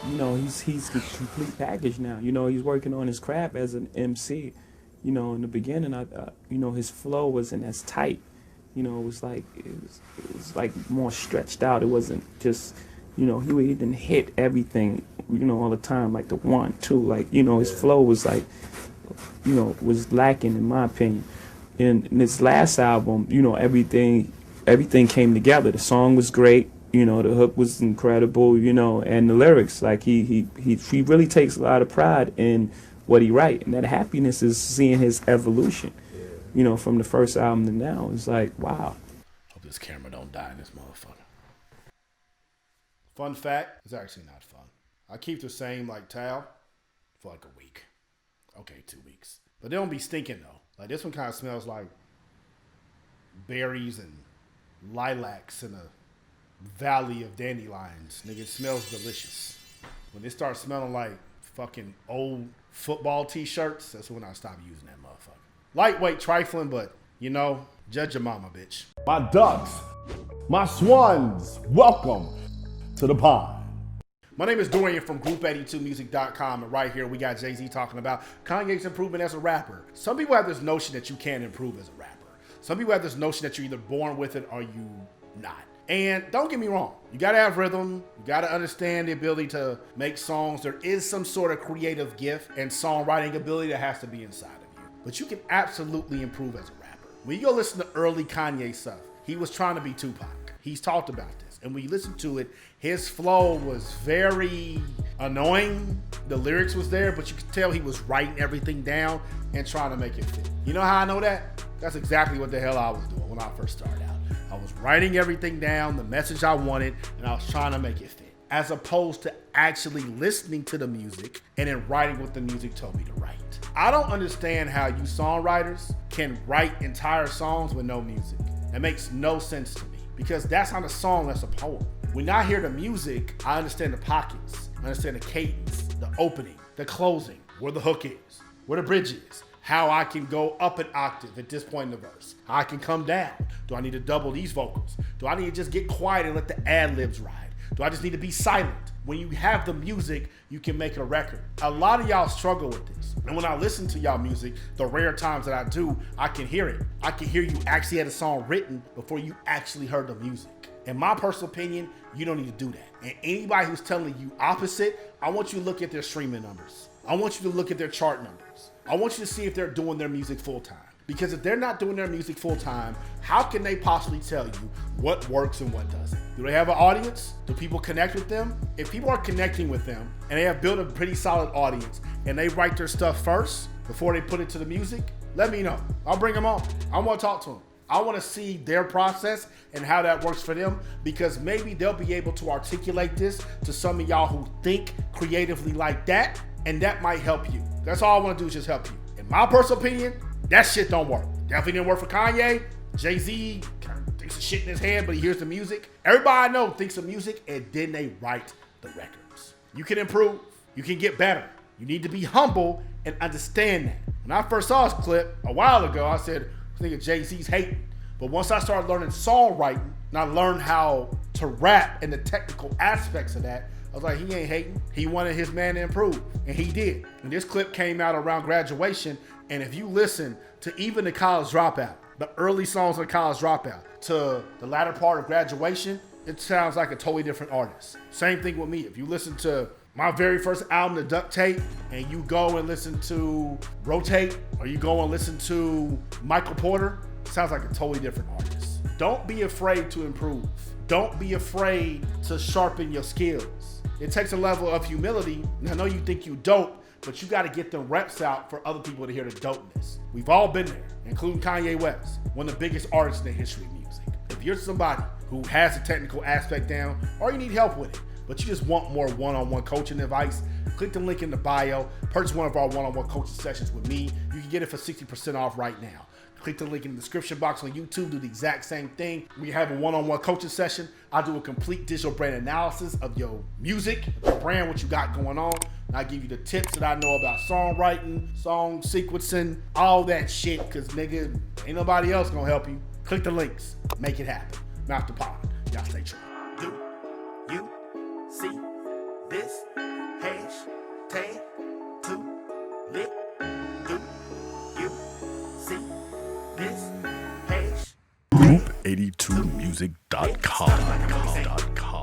You know, he's the complete package now. You know, he's working on his craft as an MC. You know, in the beginning, you know, his flow wasn't as tight. You know, it was like more stretched out. It wasn't just, you know, he didn't hit everything, you know, all the time like the one, two. Like, you know, his flow was like, you know, was lacking in my opinion. In this last album, you know, everything came together. The song was great, you know, the hook was incredible, you know, and the lyrics, like he really takes a lot of pride in what he write, and that happiness is seeing his evolution, you know, from the first album to now. It's like, wow. Hope this camera don't die in this motherfucker. Fun fact, it's actually not fun. I keep the same like towel for like a week. Okay, 2 weeks. But they don't be stinking though. Like this one kind of smells like berries and lilacs in a valley of dandelions. Nigga, it smells delicious. When it starts smelling like fucking old football t-shirts, that's when I stop using that motherfucker. Lightweight trifling, but you know, judge your mama, bitch. My ducks, my swans, welcome to the pond. My name is Dorian from Group82Music.com, and right here we got Jay-Z talking about Kanye's improvement as a rapper. Some people have this notion that you can't improve as a rapper. Some people have this notion that you're either born with it or you not. And don't get me wrong, you gotta have rhythm, you gotta understand the ability to make songs. There is some sort of creative gift and songwriting ability that has to be inside of you. But you can absolutely improve as a rapper. When you go listen to early Kanye stuff, he was trying to be Tupac. He's talked about this. And when you listen to it, his flow was very annoying. The lyrics was there, but you could tell he was writing everything down and trying to make it fit. You know how I know that? That's exactly what the hell I was doing when I first started out. I was writing everything down, the message I wanted, and I was trying to make it fit, as opposed to actually listening to the music and then writing what the music told me to write. I don't understand how you songwriters can write entire songs with no music. That makes no sense to me, because that's not a song, that's a poem. When I hear the music, I understand the pockets, I understand the cadence, the opening, the closing, where the hook is, where the bridge is, how I can go up an octave at this point in the verse, how I can come down. Do I need to double these vocals? Do I need to just get quiet and let the ad-libs ride? Do I just need to be silent? When you have the music, you can make a record. A lot of y'all struggle with this. And when I listen to y'all music, the rare times that I do, I can hear it. I can hear you actually had a song written before you actually heard the music. In my personal opinion, you don't need to do that. And anybody who's telling you opposite, I want you to look at their streaming numbers. I want you to look at their chart numbers. I want you to see if they're doing their music full time. Because if they're not doing their music full time, how can they possibly tell you what works and what doesn't? Do they have an audience? Do people connect with them? If people are connecting with them and they have built a pretty solid audience and they write their stuff first before they put it to the music, let me know. I'll bring them on. I want to talk to them. I want to see their process and how that works for them, because maybe they'll be able to articulate this to some of y'all who think creatively like that, and that might help you. That's all I want to do is just help you. In my personal opinion, that shit don't work. Definitely didn't work for Kanye. Jay-Z kind of thinks of shit in his head, but he hears the music. Everybody I know thinks of music, and then they write the records. You can improve. You can get better. You need to be humble and understand that. When I first saw this clip a while ago, I said, I think Jay-Z's hating. But once I started learning songwriting, and I learned how to rap and the technical aspects of that, I was like, he ain't hating. He wanted his man to improve, and he did. And this clip came out around graduation, and if you listen to even the College Dropout, the early songs of the College Dropout, to the latter part of Graduation, it sounds like a totally different artist. Same thing with me. If you listen to my very first album, The Duct Tape, and you go and listen to Rotate, or you go and listen to Michael Porter, it sounds like a totally different artist. Don't be afraid to improve. Don't be afraid to sharpen your skills. It takes a level of humility. And I know you think you dope, but you got to get the reps out for other people to hear the dopeness. We've all been there, including Kanye West, one of the biggest artists in the history of music. If you're somebody who has the technical aspect down, or you need help with it, but you just want more one-on-one coaching advice, click the link in the bio, purchase one of our one-on-one coaching sessions with me. You can get it for 60% off right now. Click the link in the description box on YouTube, do the exact same thing. We have a one-on-one coaching session. I do a complete digital brand analysis of your music, your brand, what you got going on. And I give you the tips that I know about songwriting, song sequencing, all that shit, because nigga, ain't nobody else gonna help you. Click the links, make it happen. Mouth the pod. Y'all stay true. Do you see this hashtag too lit. Do you see this hash? Group82music.com.